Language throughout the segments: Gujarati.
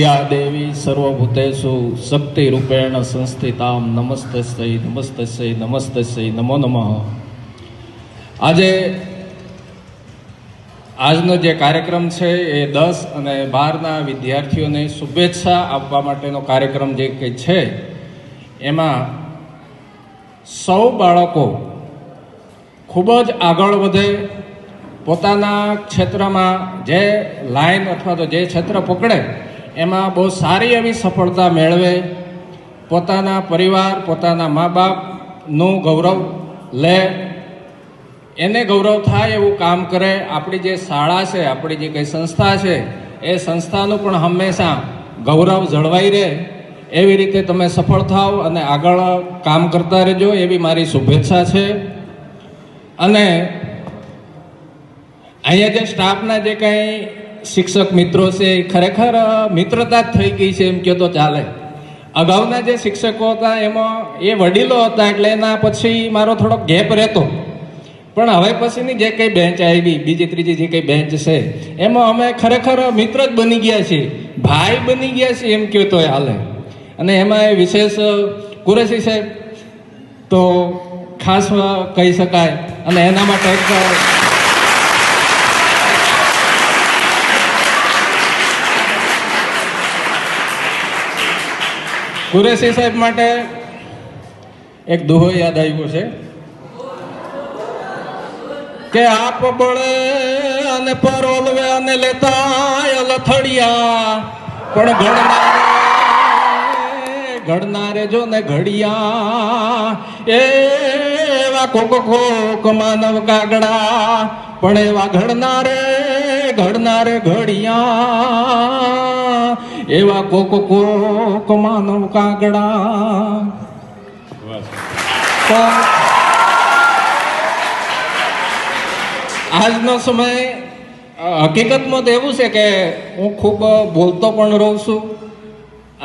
યા દેવી સર્વભૂતેષુ શક્તિરૂપેણ સંસ્થિતામ નમસ્તસ્ય નમસ્તસ્ય નમસ્તસ્ય નમો નમઃ. આજનો જે કાર્યક્રમ છે એ 10 અને 12ના વિદ્યાર્થીઓને શુભેચ્છા આપવા માટેનો કાર્યક્રમ જે કંઈ છે એમાં સૌ બાળકો ખૂબ જ આગળ વધે, પોતાના ક્ષેત્રમાં જે લાઈન અથવા તો જે ક્ષેત્ર પકડે એમાં બહુ સારી એવી સફળતા મેળવે, પોતાના પરિવાર, પોતાના મા બાપનું ગૌરવ લે, એને ગૌરવ થાય એવું કામ કરે. આપણી જે શાળા છે, આપણી જે કંઈ સંસ્થા છે એ સંસ્થાનું પણ હંમેશા ગૌરવ જળવાઈ રહે એવી રીતે તમે સફળ થાવ અને આગળ કામ કરતા રહેજો એવી મારી શુભેચ્છા છે. અને અહીંયા જે સ્ટાફના જે કંઈ શિક્ષક મિત્રો છે એ ખરેખર મિત્રતા જ થઈ ગઈ છે એમ કહો તો ચાલે. અગાઉના જે શિક્ષકો હતા એમાં એ વડીલો હતા એટલે એના પછી મારો થોડોક ગેપ રહેતો, પણ હવે પછીની જે કંઈ બેન્ચ આવી, બીજી ત્રીજી જે કંઈ બેન્ચ છે એમાં અમે ખરેખર મિત્ર જ બની ગયા છીએ, ભાઈ બની ગયા છીએ એમ કહો તો હાલે. અને એમાં વિશેષ કુરેશી સાહેબ તો ખાસ કહી શકાય. અને એના માટે એક કુરેશી સાહેબ માટે એક દુહો યાદ આવ્યો છે કે આપ બળે અને પરોલવે અને લેતા લથડિયા, પણ ઘડનારે જો ને ઘડિયા. એવા કોક માનવ કાગડા, પણ એવા ઘડનારે ઘડિયા. એવા કોક માનવ કાગડા. આજનો સમય હકીકતમાં તો એવું છે કે હું ખૂબ બોલતો પણ રહું છું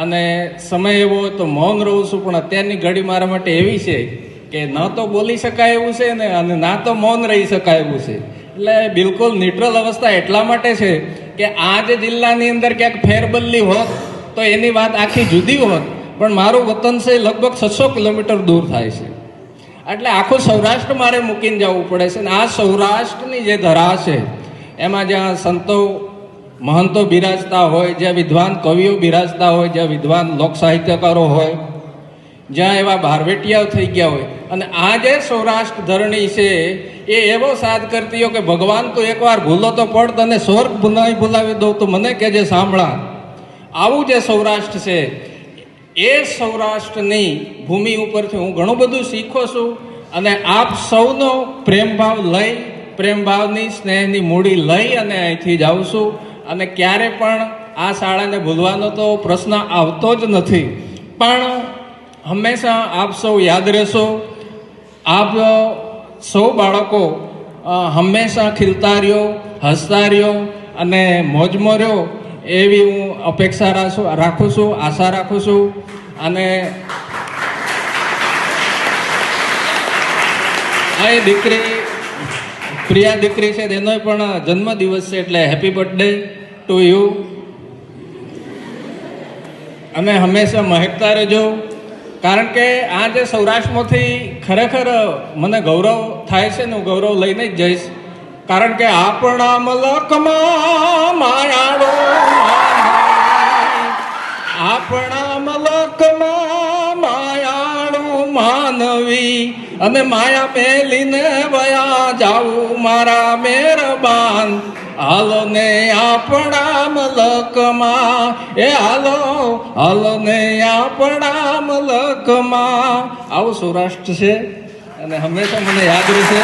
અને સમય એવો હોય તો મૌન રહું છું, પણ અત્યારની ઘડી મારા માટે એવી છે કે ન તો બોલી શકાય એવું છે ને અને ના તો મૌન રહી શકાય એવું છે. એટલે બિલકુલ ન્યુટ્રલ અવસ્થા એટલા માટે છે કે આ જ જિલ્લાની અંદર ક્યાંક ફેરબદલી હોત તો એની વાત આખી જુદી હોત, પણ મારું વતન છે લગભગ 600 કિલોમીટર દૂર થાય છે. એટલે આખું સૌરાષ્ટ્ર મારે મૂકીને જવું પડે છે. અને આ સૌરાષ્ટ્રની જે ધરા છે એમાં જ્યાં સંતો મહંતો બિરાજતા હોય, જ્યાં વિદ્વાન કવિઓ બિરાજતા હોય, જ્યાં વિદ્વાન લોક સાહિત્યકારો હોય, જ્યાં એવા ભારવેટિયાઓ થઈ ગયા હોય, અને આ જે સૌરાષ્ટ્ર ધરણી છે એ એવો સાદ કરતી હોય કે ભગવાન તો એકવાર ભૂલો તો પડ, તને સ્વર્ગ ભૂલાવી દઉં તો મને કહેજે સાંભળા. આવું જે સૌરાષ્ટ્ર છે એ સૌરાષ્ટ્રની ભૂમિ ઉપરથી હું ઘણું બધું શીખો છું. અને આપ સૌનો પ્રેમભાવ લઈ, પ્રેમભાવની સ્નેહની મૂડી લઈ અને અહીંથી જાઉં છું. અને ક્યારે પણ આ શાળાને ભૂલવાનો તો પ્રશ્ન આવતો જ નથી, પણ હંમેશા આપ સૌ યાદ રહેશો. આપ સૌ બાળકો હંમેશા ખીલતા રહ્યો, હસતા રહ્યો અને મોજમાં રહ્યો એવી હું અપેક્ષા રાખું છું, આશા રાખું છું. અને આ દીકરી પ્રિયા દીકરી છે તેનો પણ જન્મદિવસ છે, એટલે હેપી બર્થડે ટુ યુ. અને હંમેશા મહેકતા રહેજો, કારણ કે આ જે સૌરાષ્ટ્રમાંથી ખરેખર મને ગૌરવ થાય છે ને હું ગૌરવ લઈને જ જઈશ. કારણ કે આપણા મલકમાં માયાળો, આપણા મલકમાં માયાળું માનવી, અને માયા મેલીને વયા જાવું મારા મહેરબાન. હાલો ને આપણા મલકમાં, એ હાલો ને આપણા મલકમાં. આવું સૌરાષ્ટ્ર છે અને હંમેશા મને યાદ રહેશે.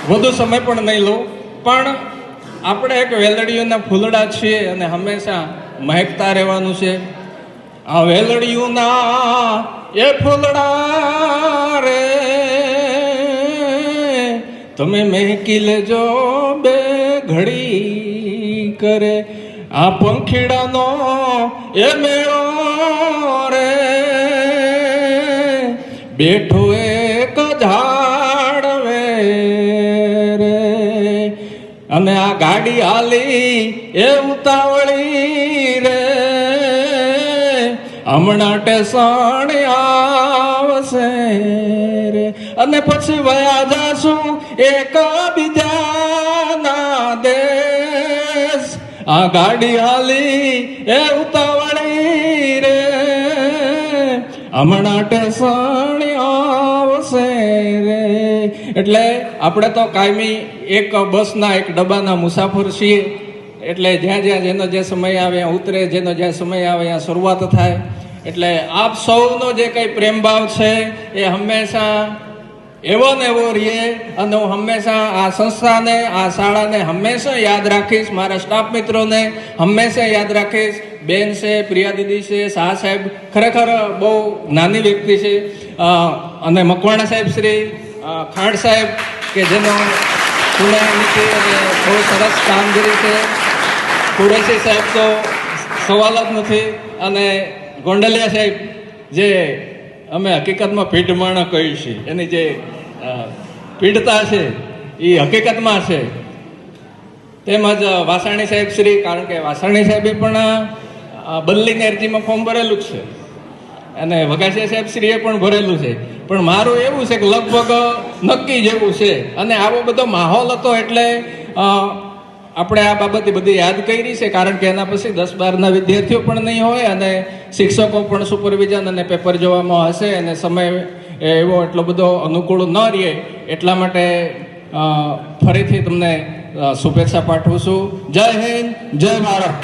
વધુ સમય પણ નહીં લઉં, પણ આપણે એક વેલડીઓના ફૂલડા છીએ અને હંમેશા મહેકતા રહેવાનું છે. આ વેલડીઓના એ ફૂલડા રે તમે મહેકી લેજો બે ઘડી કરે. આ પંખીડાનો એ મેળો રે બેઠો એક ઝાડવે રે અને આ ગાડી હાલી એ ઉતાવળી રે, હમણાં ટેસણ આવશે રે, અને પછી વયા જાશું એક બીજાના દેશ. આ ગાડી હાલી એ ઉતાવળી રે, હમણાં ટેસણ આવશે રે. એટલે આપણે તો કાયમી એક બસના એક ડબ્બાના મુસાફર છીએ. એટલે જ્યાં જ્યાં જેનો જે સમય આવે ત્યાં ઉતરે, જેનો જ્યાં સમય આવે ત્યાં શરૂઆત થાય. એટલે આપ સૌનો જે કંઈ પ્રેમભાવ છે એ હંમેશા એવો ને એવો રહે. અને હું હંમેશા આ સંસ્થાને, આ શાળાને હંમેશા યાદ રાખીશ. મારા સ્ટાફ મિત્રોને હંમેશા યાદ રાખીશ. બેન છે, પ્રિયા દીદી છે, શાહ સાહેબ ખરેખર બહુ નાની વ્યક્તિ છે, અને મકવાણા સાહેબ શ્રી, ખાંડ સાહેબ કે જેનો પુણ્યનીતિ અને બહુ સરસ કામગીરી છે. કુરેશી સાહેબ તો સવાલ જ નથી. અને ગોંડલિયા સાહેબ જે અમે હકીકતમાં પીઢમાણા કહીએ છીએ, એની જે પીઢતા છે એ હકીકતમાં છે. તેમજ વાસાણી સાહેબ શ્રી, કારણ કે વાસાણી સાહેબે પણ બદલીની અરજીમાં ફોર્મ ભરેલું જ છે, અને વઘાસિયા સાહેબ શ્રીએ પણ ભરેલું છે. પણ મારું એવું છે કે લગભગ નક્કી જેવું છે. અને આવો બધો માહોલ હતો એટલે આપણે આ બાબતે બધી યાદ કરી છે. કારણ કે એના પછી 10-12ના વિદ્યાર્થીઓ પણ નહીં હોય, અને શિક્ષકો પણ સુપરવિઝન અને પેપર જોવામાં હશે, અને સમય એવો એટલો બધો અનુકૂળ ન રહે. એટલા માટે ફરીથી તમને શુભેચ્છા પાઠવું છું. જય હિન્દ, જય ભારત.